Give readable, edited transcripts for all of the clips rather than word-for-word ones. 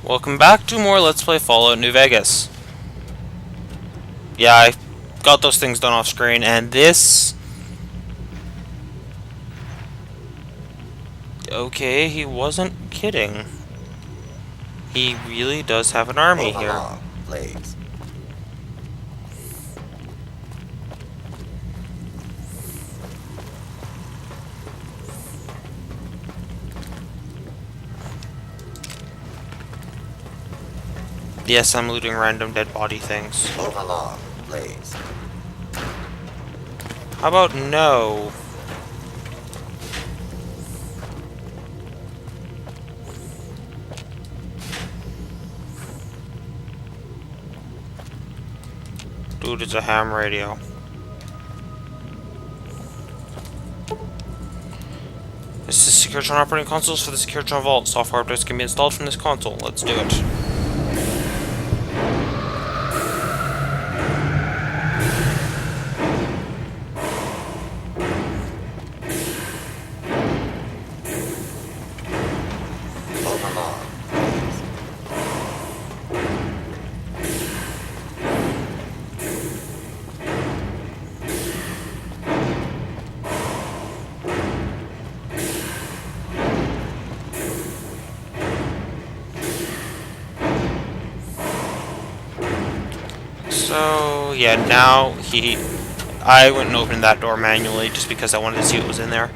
Welcome back to more Let's Play Fallout New Vegas. Yeah, I got those things done off screen, and this... Okay, he wasn't kidding. He really does have an army Move here. along, please. Yes, I'm looting random dead body things. Move along, please. How about no? Dude, it's a ham radio. This is Securitron operating consoles for the Securitron Vault. Software updates can be installed from this console. Let's do it. Move along, please. So, yeah, now I went and opened that door manually just because I wanted to see what was in there.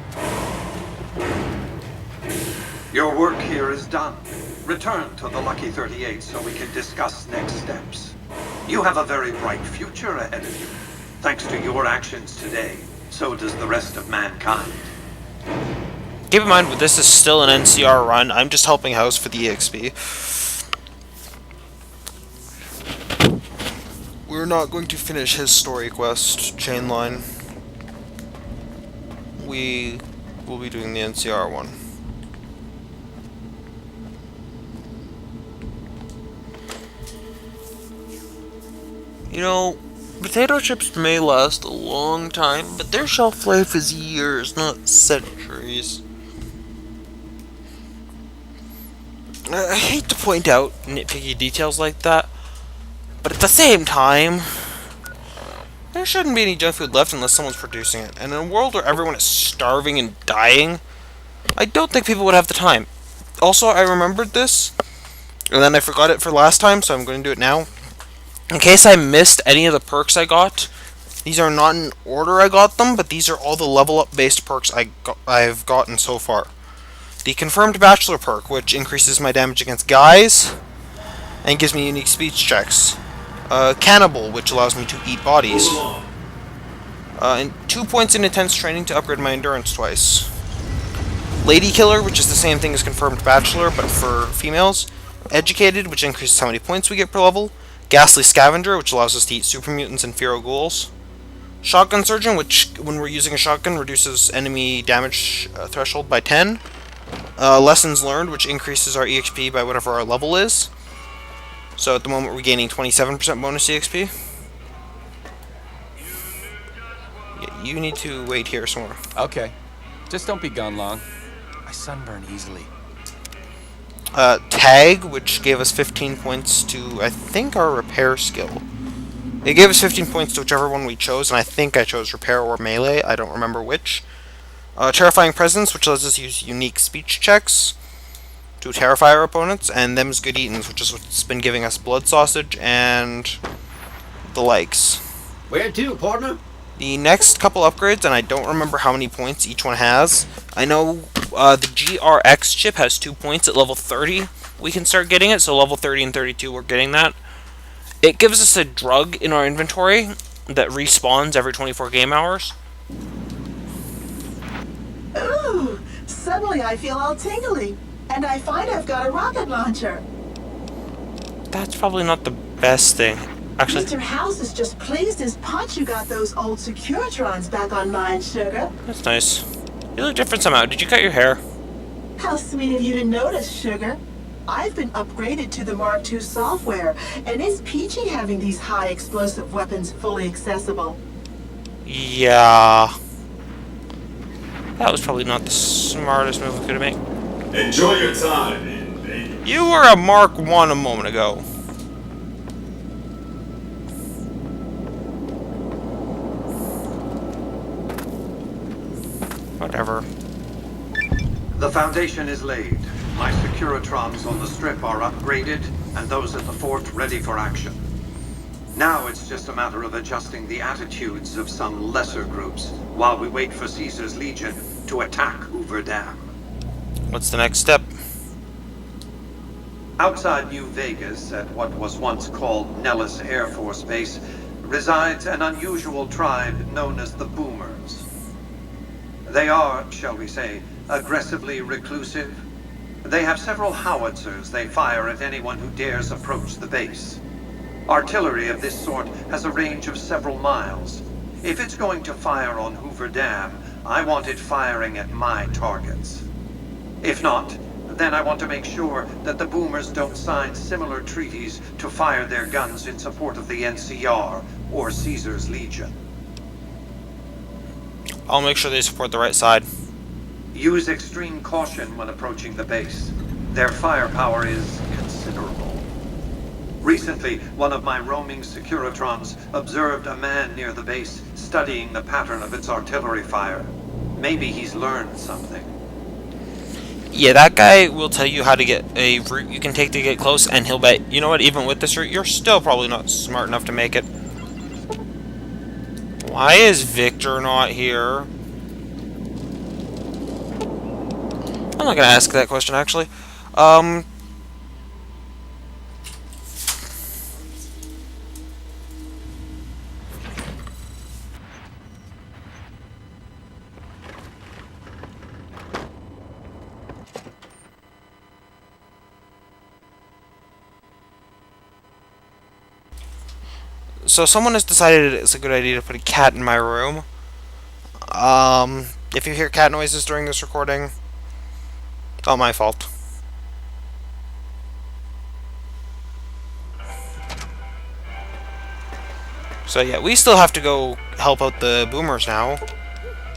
Your work here is done. Return to the Lucky 38 so we can discuss next steps. You have a very bright future ahead of you. Thanks to your actions today, so does the rest of mankind. Keep in mind, this is still an NCR run. I'm just helping House for the EXP. We're not going to finish his story quest chain line. We will be doing the NCR one. You know, potato chips may last a long time, but their shelf life is years, not centuries. I hate to point out nitpicky details like that, but at the same time, there shouldn't be any junk food left unless someone's producing it. And in a world where everyone is starving and dying, I don't think people would have the time. Also, I remembered this, and then I forgot it for last time, so I'm going to do it now. In case I missed any of the perks I got, these are not in order I got them, but these are all the level up based perks I've gotten so far. The Confirmed Bachelor perk, which increases my damage against guys, and gives me unique speech checks. Cannibal, which allows me to eat bodies. And 2 points in intense training to upgrade my endurance twice. Lady Killer, which is the same thing as Confirmed Bachelor, but for females. Educated, which increases how many points we get per level. Ghastly Scavenger, which allows us to eat super mutants and feral ghouls. Shotgun Surgeon, which, when we're using a shotgun, reduces enemy damage threshold by 10. Lessons Learned, which increases our EXP by whatever our level is. So at the moment we're gaining 27% bonus EXP. Yeah, you need to wait here somewhere. Okay. Just don't be gone long. I sunburn easily. Tag, which gave us 15 points to, I think, our repair skill. It gave us 15 points to whichever one we chose, and I think I chose repair or melee. I don't remember which. Terrifying Presence, which lets us use unique speech checks to terrify our opponents, and Them's Good Eatins, which is what's been giving us blood sausage and the likes. Where to, partner? The next couple upgrades, and I don't remember how many points each one has. I know the GRX chip has 2 points at level 30. We can start getting it, so level 30 and 32 we're getting that. It gives us a drug in our inventory that respawns every 24 game hours. Ooh, suddenly I feel all tingly, and I find I've got a rocket launcher. That's probably not the best thing. Actually, Mr. House is just pleased as punch you got those old Securitrons back online, Sugar. that's nice. You look different somehow. Did you cut your hair? How sweet of you to notice, Sugar. I've been upgraded to the Mark II software, and it's peachy having these high explosive weapons fully accessible. Yeah. That was probably not the smartest move we could have made. Enjoy your time in Vegas. You were a Mark 1 a moment ago. Whatever. The foundation is laid. My Securitrons on the strip are upgraded, and those at the fort ready for action. Now it's just a matter of adjusting the attitudes of some lesser groups while we wait for Caesar's Legion to attack Hoover Dam. What's the next step? Outside New Vegas, at what was once called Nellis Air Force Base, resides an unusual tribe known as the Boomers. They are, shall we say, aggressively reclusive. They have several howitzers they fire at anyone who dares approach the base. Artillery of this sort has a range of several miles. If it's going to fire on Hoover Dam, I want it firing at my targets. If not, then I want to make sure that the Boomers don't sign similar treaties to fire their guns in support of the NCR or Caesar's Legion. I'll make sure they support the right side. Use extreme caution when approaching the base. Their firepower is considerable. Recently, one of my roaming Securitrons observed a man near the base studying the pattern of its artillery fire. Maybe he's learned something. Yeah, that guy will tell you how to get a route you can take to get close, and he'll bet, you know what, even with this route, you're still probably not smart enough to make it. Why is Victor not here? I'm not gonna ask that question, actually. So someone has decided it's a good idea to put a cat in my room. If you hear cat noises during this recording, not my fault. So yeah, we still have to go help out the Boomers now.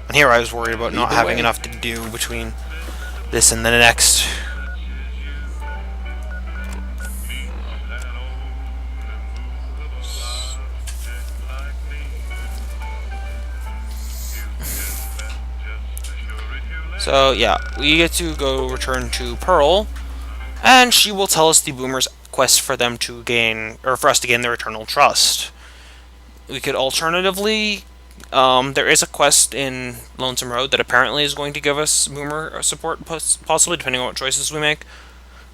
And here I was worried about not having enough to do between this and the next. So yeah, we get to go return to Pearl, and she will tell us the Boomers' quest for them to gain, or for us to gain their eternal trust. We could alternatively, there is a quest in Lonesome Road that apparently is going to give us Boomer support, possibly depending on what choices we make.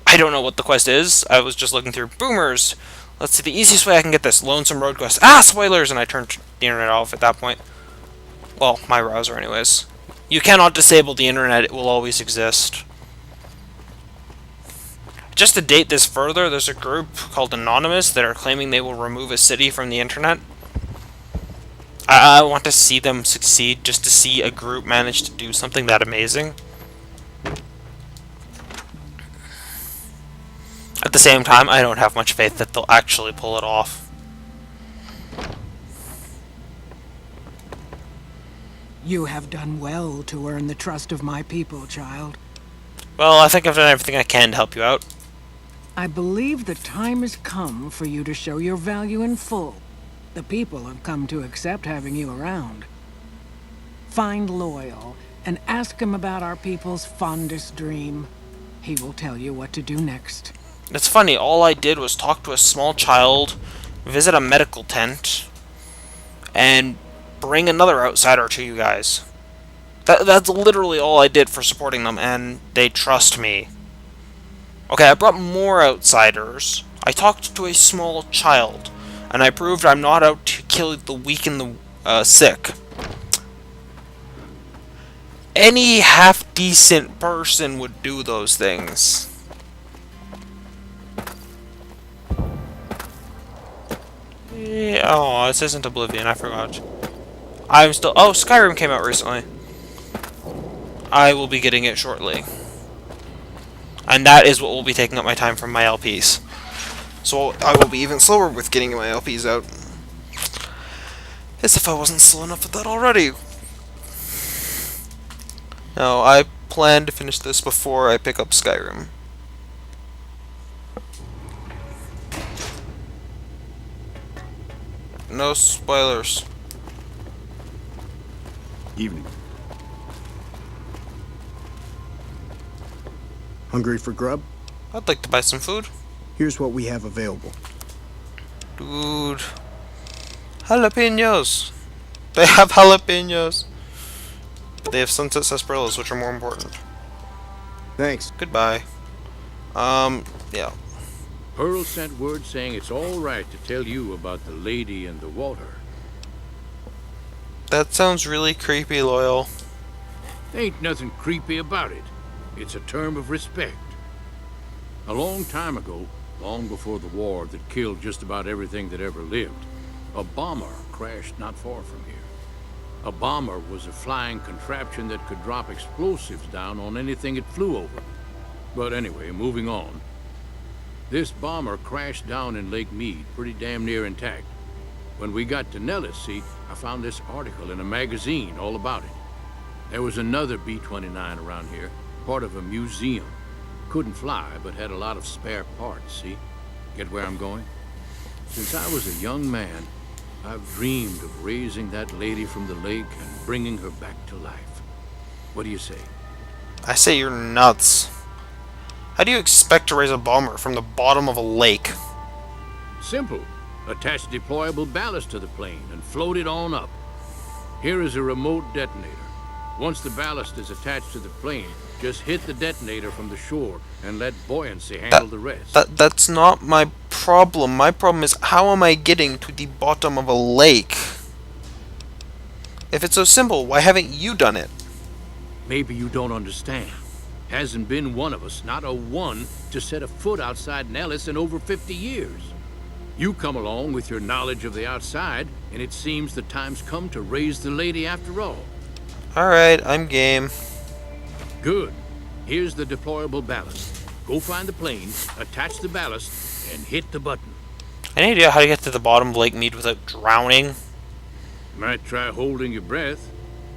I don't know what the quest is. I was just looking through Boomers. Let's see, the easiest way I can get this Lonesome Road quest. Ah, spoilers! And I turned the internet off at that point. Well, my browser anyways. You cannot disable the internet, it will always exist. Just to date this further, there's a group called Anonymous that are claiming they will remove a city from the internet. I want to see them succeed, just to see a group manage to do something that amazing. At the same time, I don't have much faith that they'll actually pull it off. You have done well to earn the trust of my people, child. Well, I think I've done everything I can to help you out. I believe the time has come for you to show your value in full. The people have come to accept having you around. Find Loyal and ask him about our people's fondest dream. He will tell you what to do next. It's funny, all I did was talk to a small child, visit a medical tent, and bring another outsider to you guys. That's literally all I did for supporting them, and they trust me. Okay, I brought more outsiders. I talked to a small child, and I proved I'm not out to kill the weak and the sick. Any half-decent person would do those things. Yeah, oh, this isn't Oblivion, I forgot. I'm still... Oh, Skyrim came out recently. I will be getting it shortly. And that is what will be taking up my time from my LPs. So I will be even slower with getting my LPs out. As if I wasn't slow enough with that already. No, I plan to finish this before I pick up Skyrim. No spoilers. Evening. Hungry for grub? I'd like to buy some food. Here's what we have available. Dude. Jalapenos. They have jalapenos. But they have sunset sarsaparillas, which are more important. Thanks. Goodbye. Yeah. Pearl sent word saying it's all right to tell you about the lady in the water. That sounds really creepy, Loyal. Ain't nothing creepy about it. It's a term of respect. A long time ago, long before the war that killed just about everything that ever lived, a bomber crashed not far from here. A bomber was a flying contraption that could drop explosives down on anything it flew over. But anyway, moving on. This bomber crashed down in Lake Mead, pretty damn near intact. When we got to Nellis, see, I found this article in a magazine all about it. There was another B-29 around here, part of a museum. Couldn't fly, but had a lot of spare parts, see? Get where I'm going? Since I was a young man, I've dreamed of raising that lady from the lake and bringing her back to life. What do you say? I say you're nuts. How do you expect to raise a bomber from the bottom of a lake? Simple. Attach deployable ballast to the plane and float it on up. Here is a remote detonator. Once the ballast is attached to the plane, just hit the detonator from the shore and let buoyancy handle the rest. That's not my problem. My problem is, how am I getting to the bottom of a lake? If it's so simple, why haven't you done it? Maybe you don't understand. Hasn't been one of us, not a one, to set a foot outside Nellis in over 50 years. You come along with your knowledge of the outside, and it seems the time's come to raise the lady after all. Alright, I'm game. Good. Here's the deployable ballast. Go find the plane, attach the ballast, and hit the button. Any idea how to get to the bottom of Lake Mead without drowning? Might try holding your breath.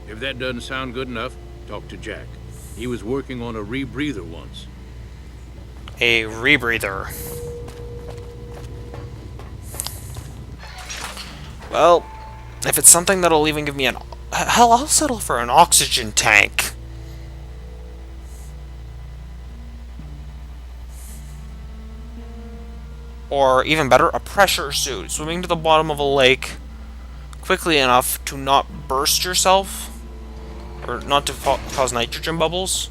If that doesn't sound good enough, talk to Jack. He was working on a rebreather once. A rebreather. Well, if it's something that'll even give me an... Hell, I'll settle for an oxygen tank. Or, even better, a pressure suit. Swimming to the bottom of a lake quickly enough to not burst yourself. Or not to cause nitrogen bubbles.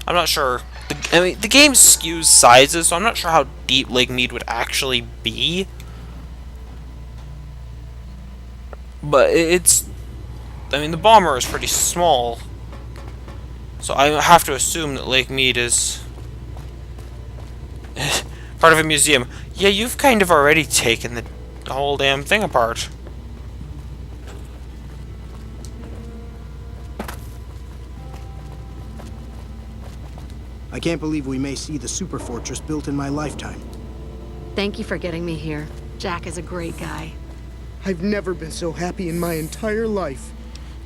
I'm not sure. I mean, the game skews sizes, so I'm not sure how deep Lake Mead would actually be. But it's... I mean, the bomber is pretty small. So I have to assume that Lake Mead is... part of a museum. Yeah, you've kind of already taken the whole damn thing apart. I can't believe we may see the super fortress built in my lifetime. Thank you for getting me here. Jack is a great guy. I've never been so happy in my entire life.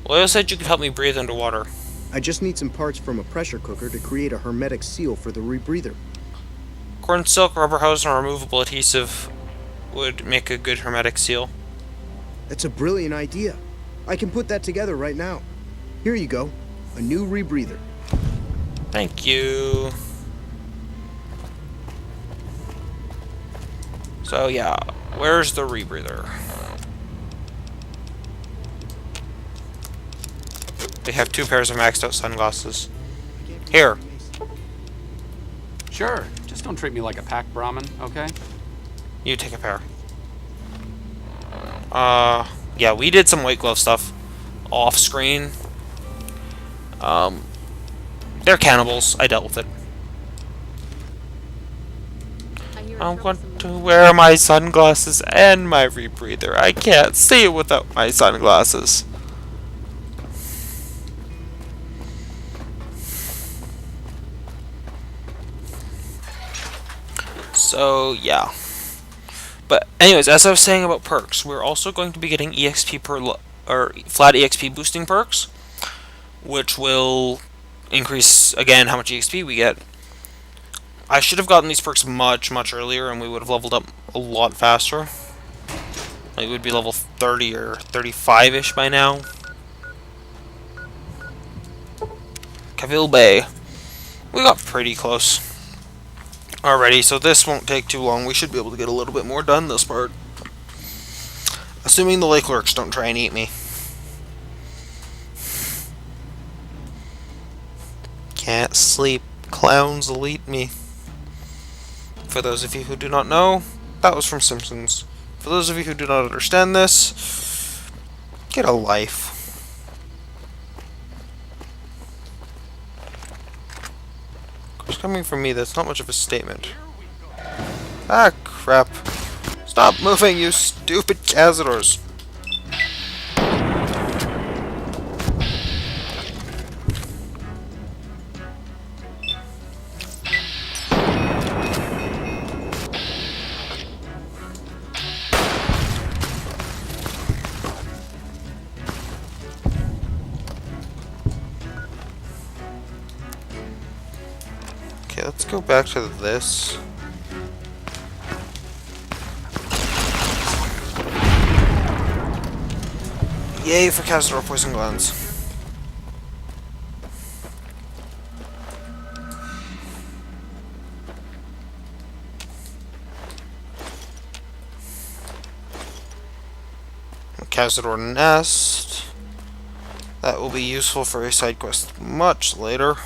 Loyal said you could help me breathe underwater. I just need some parts from a pressure cooker to create a hermetic seal for the rebreather. Corn silk, rubber hose, and a removable adhesive would make a good hermetic seal. That's a brilliant idea. I can put that together right now. Here you go. A new rebreather. Thank you. So yeah, where's the rebreather? They have 2 pairs of maxed out sunglasses. Here. Sure, just don't treat me like a pack Brahmin, okay? You take a pair. Yeah, we did some white glove stuff off screen. They're cannibals. I dealt with it. I want to wear my sunglasses and my rebreather. I can't see without my sunglasses. So, yeah. But anyways, as I was saying about perks, we're also going to be getting EXP or flat EXP boosting perks, which will increase again how much EXP we get. I should have gotten these perks much earlier, and we would have leveled up a lot faster. Like, we'd be level 30 or 35-ish by now. Cavill Bay. We got pretty close already, so this won't take too long. We should be able to get a little bit more done this part. Assuming the lake lurks don't try and eat me. Can't sleep. Clowns will eat me. For those of you who do not know, that was from Simpsons. For those of you who do not understand this, get a life. Of course, coming from me, that's not much of a statement. Ah, crap. Stop moving, you stupid Cazadors. Okay, let's go back to this. Yay for Cazador Poison Glands. Cazador Nest. That will be useful for a side quest much later.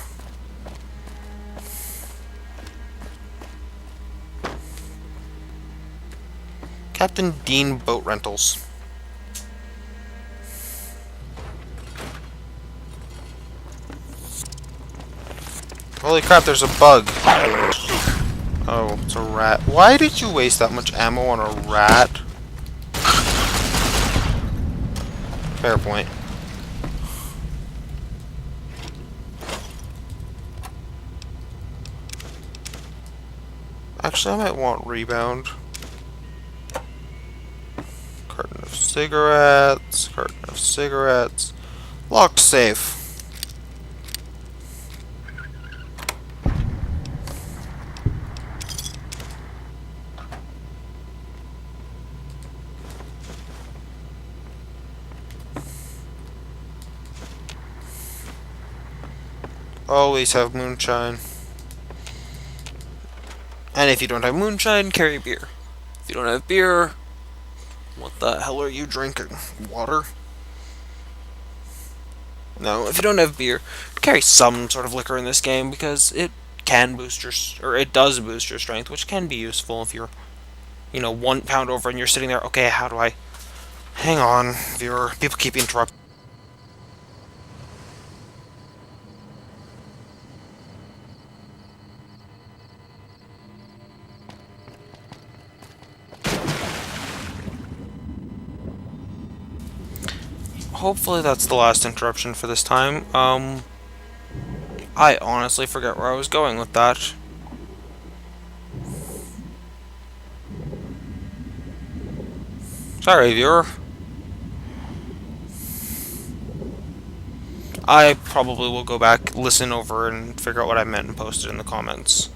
Captain Dean Boat Rentals. Holy crap, there's a bug. Oh, it's a rat. Why did you waste that much ammo on a rat? Fair point. Actually, I might want rebound. Carton of cigarettes. Carton of cigarettes. Locked safe. Always have moonshine. And if you don't have moonshine, carry beer. If you don't have beer, what the hell are you drinking? Water? No, if you don't have beer, carry some sort of liquor in this game because it can boost your, or it does boost your strength, which can be useful if you're, you know, 1 pound over and you're sitting there, okay, how do I, hang on, viewer, people keep interrupting. Hopefully that's the last interruption for this time. I honestly forget where I was going with that. Sorry, viewer. I probably will go back, listen over, and figure out what I meant and post it in the comments.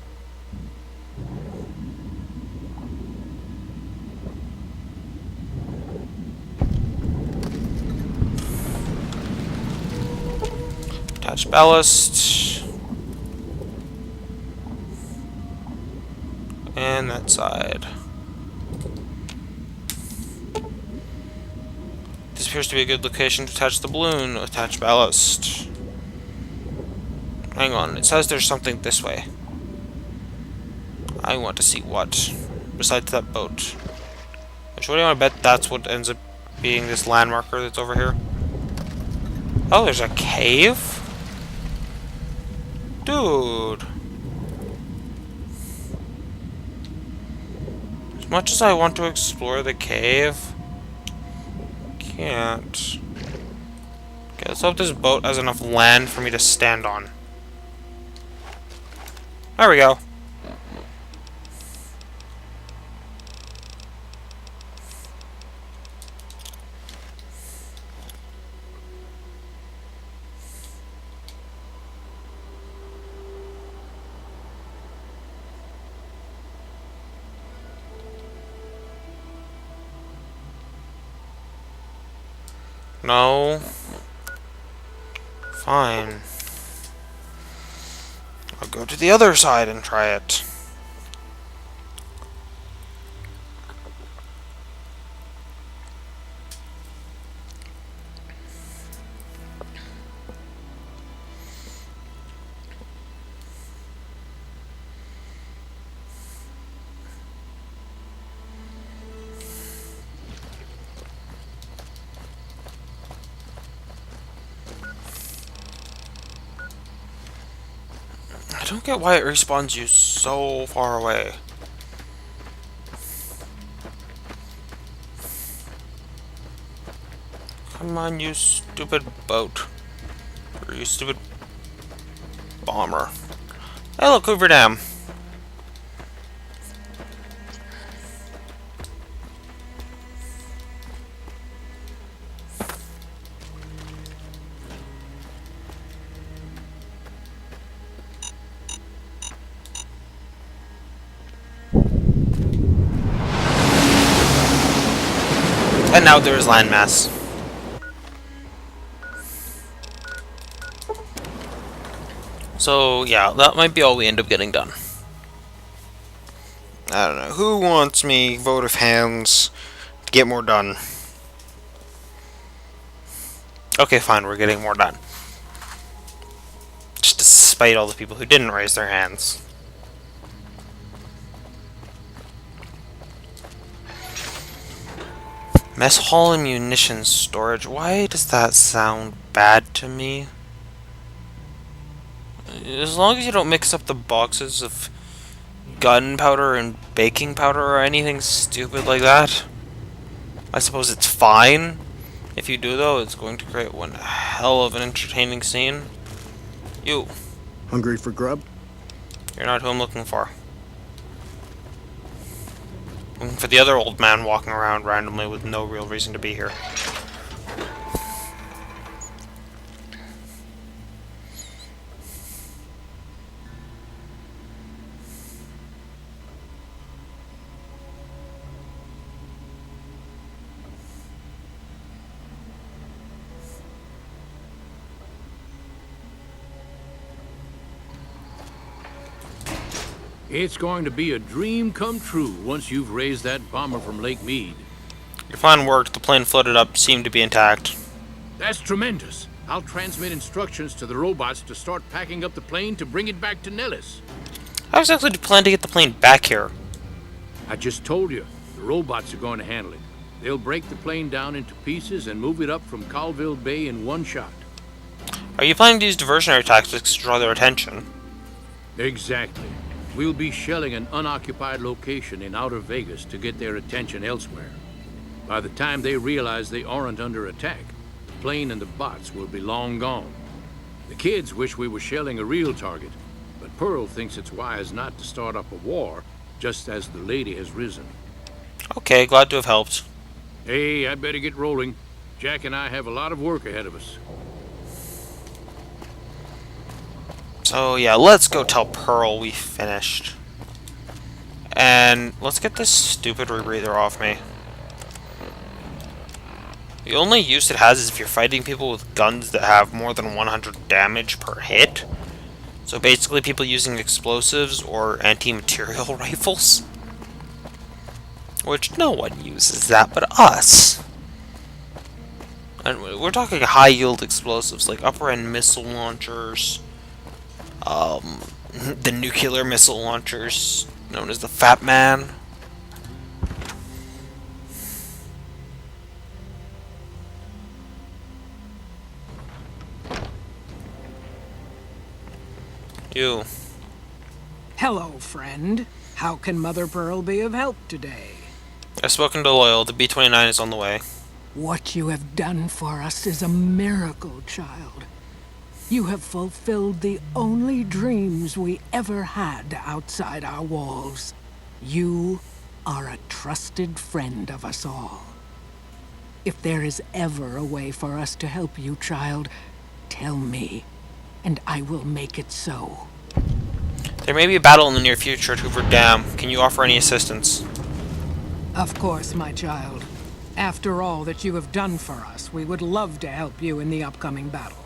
Attach ballast. And that side. This appears to be a good location to attach the balloon. Attach ballast. Hang on, it says there's something this way. I want to see what. Besides that boat. Which, what do you want to bet that's what ends up being this landmarker that's over here? Oh, there's a cave? Dude. As much as I want to explore the cave, can't. Okay, let's hope this boat has enough land for me to stand on. There we go. No. Fine. I'll go to the other side and try it. I don't get why it respawns you so far away. Come on, you stupid boat. Or you stupid bomber. Hey, look, Hoover Dam. And now there is landmass. So, yeah, that might be all we end up getting done. I don't know. Who wants me, vote of hands, to get more done? Okay, fine, we're getting more done. Just despite all the people who didn't raise their hands. Mess hall and munitions storage. Why does that sound bad to me? As long as you don't mix up the boxes of gunpowder and baking powder or anything stupid like that, I suppose it's fine. If you do, though, it's going to create one hell of an entertaining scene. You. Hungry for grub? You're not who I'm looking for. I'm looking for the other old man walking around randomly with no real reason to be here. It's going to be a dream come true once you've raised that bomber from Lake Mead. Your plan worked. The plane floated up, seemed to be intact. That's tremendous. I'll transmit instructions to the robots to start packing up the plane to bring it back to Nellis. How exactly do you plan to get the plane back here? I just told you, the robots are going to handle it. They'll break the plane down into pieces and move it up from Colville Bay in one shot. Are you planning to use diversionary tactics to draw their attention? Exactly. We'll be shelling an unoccupied location in outer Vegas to get their attention elsewhere. By the time they realize they aren't under attack, the plane and the bots will be long gone. The kids wish we were shelling a real target, but Pearl thinks it's wise not to start up a war just as the lady has risen. Okay, glad to have helped. Hey, I'd better get rolling. Jack and I have a lot of work ahead of us. So yeah, let's go tell Pearl we finished. And let's get this stupid rebreather off me. The only use it has is if you're fighting people with guns that have more than 100 damage per hit. So basically people using explosives or anti-material rifles. Which no one uses that but us. And we're talking high-yield explosives like upper-end missile launchers. The nuclear missile launchers, known as the Fat Man. You. Hello, friend. How can Mother Pearl be of help today? I've spoken to Loyal. The B-29 is on the way. What you have done for us is a miracle, child. You have fulfilled the only dreams we ever had outside our walls. You are a trusted friend of us all. If there is ever a way for us to help you, child, tell me, and I will make it so. There may be a battle in the near future at Hoover Dam. Can you offer any assistance? Of course, my child. After all that you have done for us, we would love to help you in the upcoming battle.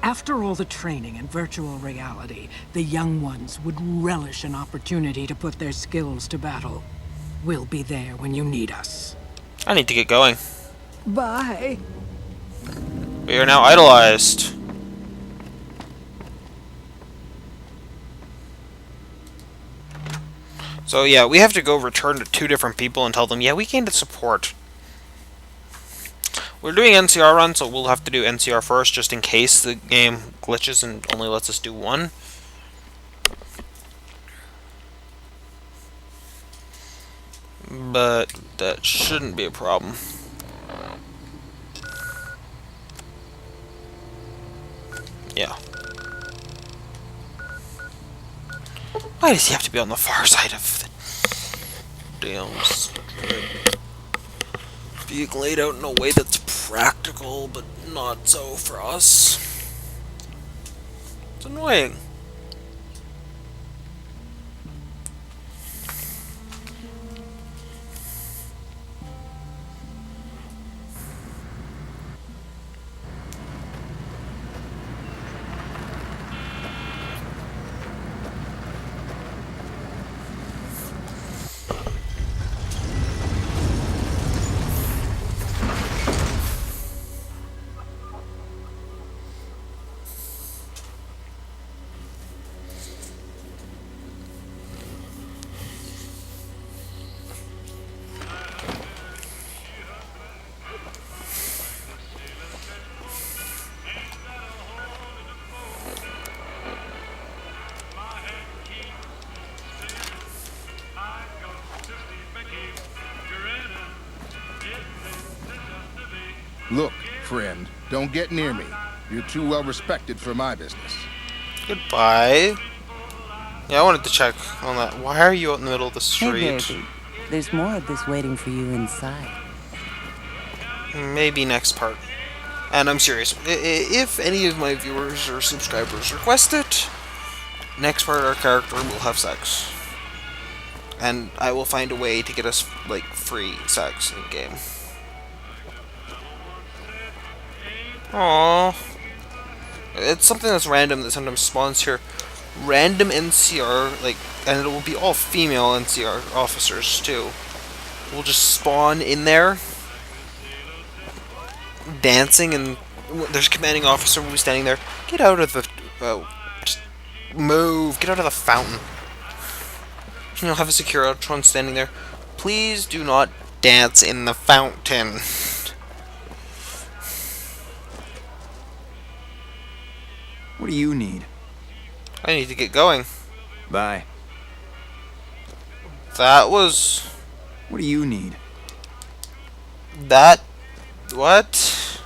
After all the training in virtual reality, the young ones would relish an opportunity to put their skills to battle. We'll be there when you need us. I need to get going. Bye. We are now idolized. So yeah, we have to go return to 2 different people and tell them, yeah, we came to support. We're doing NCR run, so we'll have to do NCR first, just in case the game glitches and only lets us do 1. But that shouldn't be a problem. Yeah. Why does he have to be on the far side of the damn strip? Being laid out in a way that's practical, but not so for us. It's annoying. Look, friend, don't get near me. You're too well respected for my business. Goodbye. Yeah, I wanted to check on that. Why are you out in the middle of the street? Hey, baby. There's more of this waiting for you inside. Maybe next part. And I'm serious. If any of my viewers or subscribers request it, next part our character will have sex. And I will find a way to get us, like, free sex in game. Aww. It's something that's random that sometimes spawns here. Random NCR, like, and it will be all female NCR officers, too. Will just spawn in there, dancing, and there's a commanding officer will be standing there. Get out of the... just move. Get out of the fountain. You'll have a Securitron standing there. Please do not dance in the fountain. What do you need? I need to get going. Bye. That was... What do you need? That... What?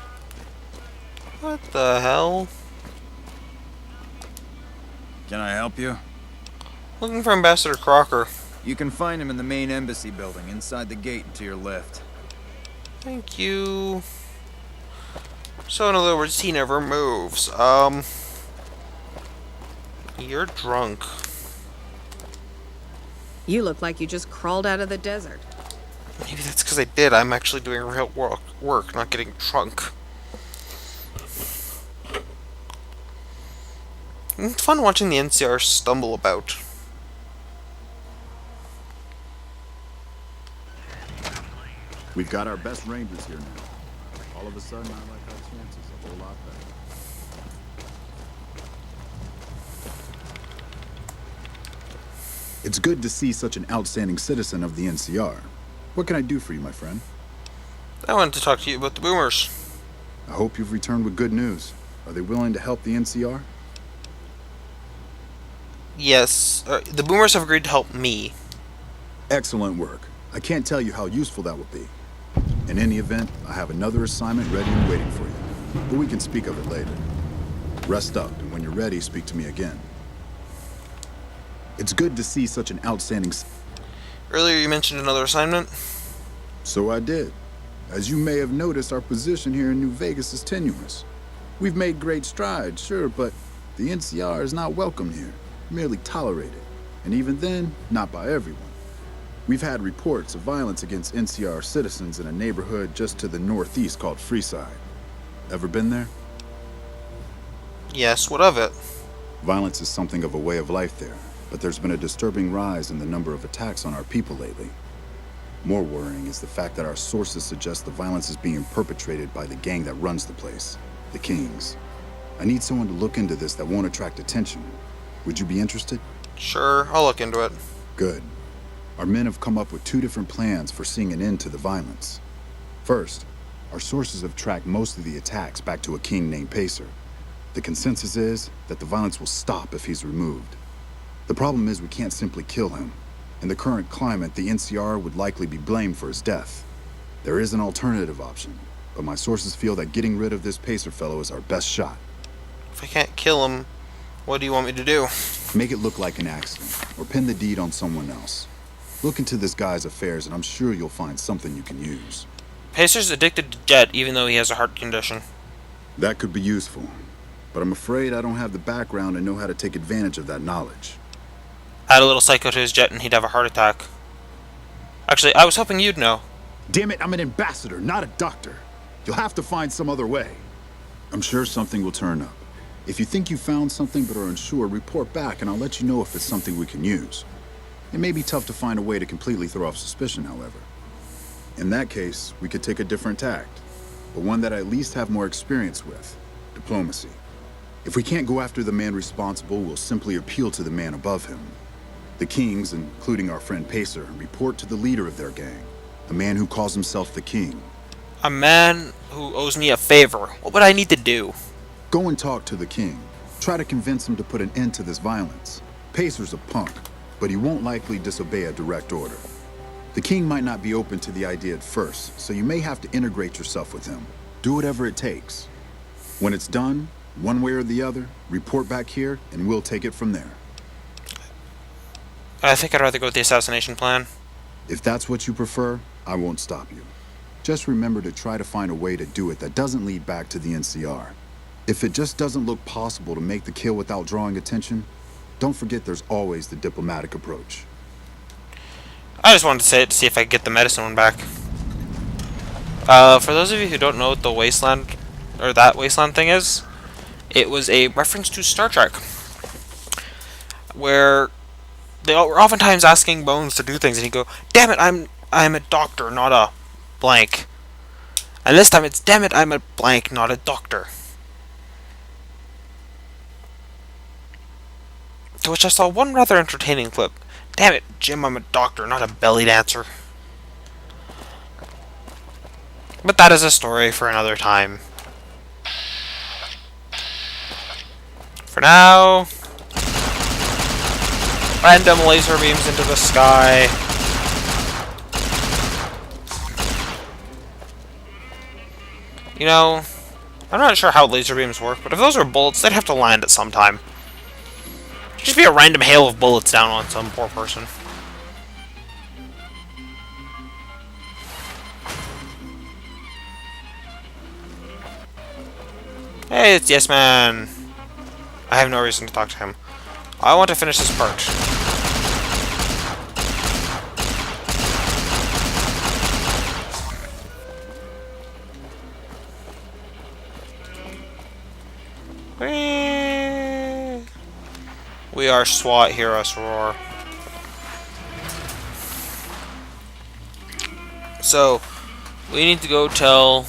What the hell? Can I help you? Looking for Ambassador Crocker. You can find him in the main embassy building, inside the gate and to your left. Thank you. So in other words, he never moves. You're drunk. You look like you just crawled out of the desert. Maybe that's because I did. I'm actually doing real work, not getting drunk. It's fun watching the NCR stumble about. We've got our best rangers here now. All of a sudden, I like our chances a whole lot better. It's good to see such an outstanding citizen of the NCR. What can I do for you, my friend? I wanted to talk to you about the Boomers. I hope you've returned with good news. Are they willing to help the NCR? Yes, the Boomers have agreed to help me. Excellent work. I can't tell you how useful that will be. In any event, I have another assignment ready and waiting for you. But we can speak of it later. Rest up, and when you're ready, speak to me again. It's good to see such an outstanding... Earlier you mentioned another assignment? So I did. As you may have noticed, our position here in New Vegas is tenuous. We've made great strides, sure, but the NCR is not welcomed here, merely tolerated. And even then, not by everyone. We've had reports of violence against NCR citizens in a neighborhood just to the northeast called Freeside. Ever been there? Yes, what of it? Violence is something of a way of life there, but there's been a disturbing rise in the number of attacks on our people lately. More worrying is the fact that our sources suggest the violence is being perpetrated by the gang that runs the place, the Kings. I need someone to look into this that won't attract attention. Would you be interested? Sure, I'll look into it. Good. Our men have come up with 2 different plans for seeing an end to the violence. First, our sources have tracked most of the attacks back to a king named Pacer. The consensus is that the violence will stop if he's removed. The problem is we can't simply kill him. In the current climate, the NCR would likely be blamed for his death. There is an alternative option, but my sources feel that getting rid of this Pacer fellow is our best shot. If I can't kill him, what do you want me to do? Make it look like an accident, or pin the deed on someone else. Look into this guy's affairs, and I'm sure you'll find something you can use. Pacer's addicted to Jet, even though he has a heart condition. That could be useful, but I'm afraid I don't have the background and know how to take advantage of that knowledge. Add a little psycho to his Jet and he'd have a heart attack. Actually, I was hoping you'd know. Damn it, I'm an ambassador, not a doctor. You'll have to find some other way. I'm sure something will turn up. If you think you found something but are unsure, report back and I'll let you know if it's something we can use. It may be tough to find a way to completely throw off suspicion, however. In that case, we could take a different tact, but one that I at least have more experience with: diplomacy. If we can't go after the man responsible, we'll simply appeal to the man above him. The Kings, including our friend Pacer, report to the leader of their gang, a man who calls himself the King. A man who owes me a favor. What would I need to do? Go and talk to the King. Try to convince him to put an end to this violence. Pacer's a punk, but he won't likely disobey a direct order. The King might not be open to the idea at first, so you may have to integrate yourself with him. Do whatever it takes. When it's done, one way or the other, report back here, and we'll take it from there. I think I'd rather go with the assassination plan. If that's what you prefer, I won't stop you. Just remember to try to find a way to do it that doesn't lead back to the NCR. If it just doesn't look possible to make the kill without drawing attention, don't forget there's always the diplomatic approach. I just wanted to say it to see if I could get the medicine one back. For those of you who don't know what the wasteland, or that wasteland thing is, it was a reference to Star Trek, where they were oftentimes asking Bones to do things, and he'd go, "Damn it, I'm a doctor, not a blank." And this time it's, "Damn it, I'm a blank, not a doctor." To which I saw one rather entertaining clip. "Damn it, Jim, I'm a doctor, not a belly dancer." But that is a story for another time. For now, random laser beams into the sky. You know, I'm not sure how laser beams work, but if those were bullets, they'd have to land at some time. It'd just be a random hail of bullets down on some poor person. Hey, it's Yes Man. I have no reason to talk to him. I want to finish this part. We are SWAT, hear us roar. So, we need to go tell...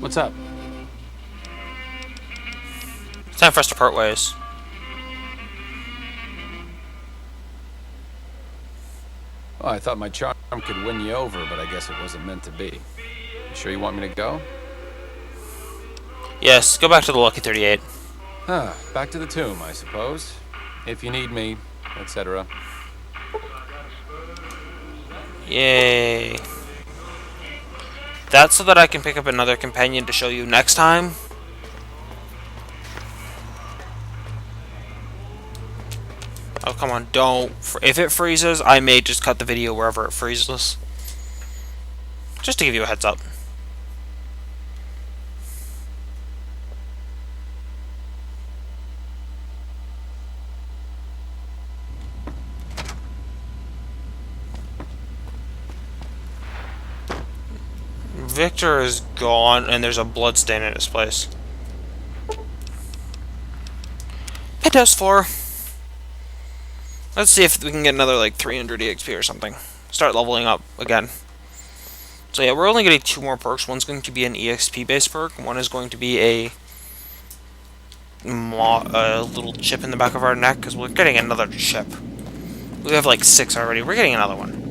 What's up? It's time for us to part ways. Oh, I thought my charm could win you over, but I guess it wasn't meant to be. You sure you want me to go? Yes, go back to the Lucky 38. Back to the tomb, I suppose. If you need me, etc. Yay. That's so that I can pick up another companion to show you next time. Oh, come on, don't. If it freezes, I may just cut the video wherever it freezes. Just to give you a heads up. Victor is gone, and there's a bloodstain in his place. Penthouse 4. Let's see if we can get another, like, 300 EXP or something. Start leveling up again. So yeah, we're only getting 2 more perks. One's going to be an EXP-based perk. One is going to be a little chip in the back of our neck, because we're getting another chip. We have, like, 6 already. We're getting another one.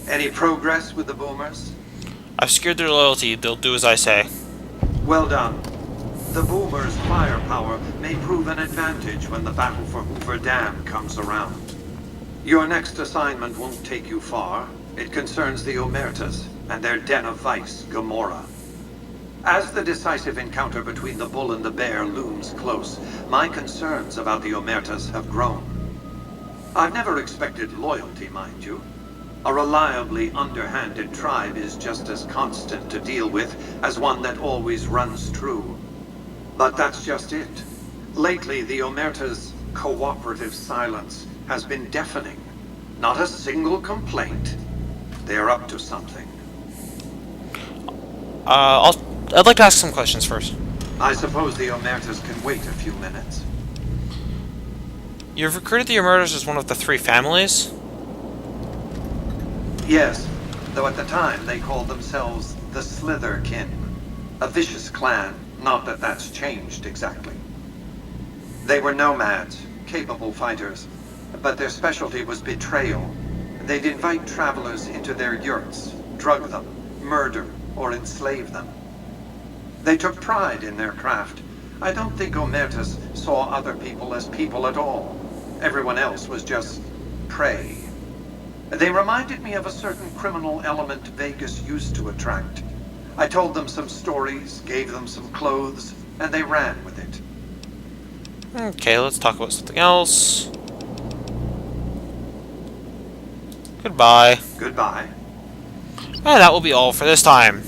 Any progress with the boomers? I've secured their loyalty. They'll do as I say. Well done. The boomers' firepower may prove an advantage when the battle for Hoover Dam comes around. Your next assignment won't take you far. It concerns the Omertas and their den of vice, Gomorrah. As the decisive encounter between the bull and the bear looms close, my concerns about the Omertas have grown. I've never expected loyalty, mind you. A reliably underhanded tribe is just as constant to deal with as one that always runs true. But that's just it. Lately, the Omerta's cooperative silence has been deafening. Not a single complaint. They're up to something. I'd like to ask some questions first. I suppose the Omertas can wait a few minutes. You've recruited the Omertas as one of the 3 families? Yes, though at the time they called themselves the Slitherkin. A vicious clan, not that that's changed exactly. They were nomads, capable fighters, but their specialty was betrayal. They'd invite travelers into their yurts, drug them, murder, or enslave them. They took pride in their craft. I don't think Omertas saw other people as people at all. Everyone else was just prey. They reminded me of a certain criminal element Vegas used to attract. I told them some stories, gave them some clothes, and they ran with it. Okay, let's talk about something else. Goodbye. Goodbye. And that will be all for this time.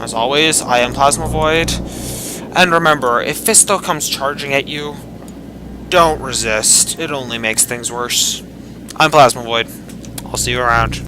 As always, I am Plasma Void. And remember, if Fisto comes charging at you, don't resist. It only makes things worse. I'm Plasma Void. I'll see you around.